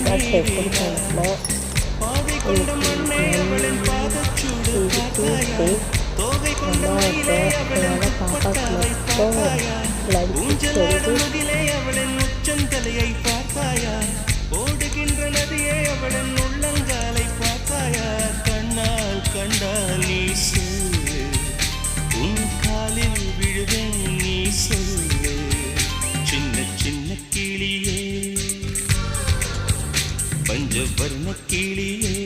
பாட்டை கொடுத்தாங்கன்னா அம்மாவுக்கு அதனால் பாப்பாவுக்கு மட்டும் லஞ்ச் செஞ்சு உச்சந்தலையை பார்த்தாயா ஓடுகின்ற நதியை அவளின் உள்ளங்காலை பார்த்தாயா கண்ணால் கண்டால் நீ சொல்லு உன் காலில் விழுவேன் நீ சொல்லு சின்ன சின்ன கிளியே பஞ்சவர்ண கிளியே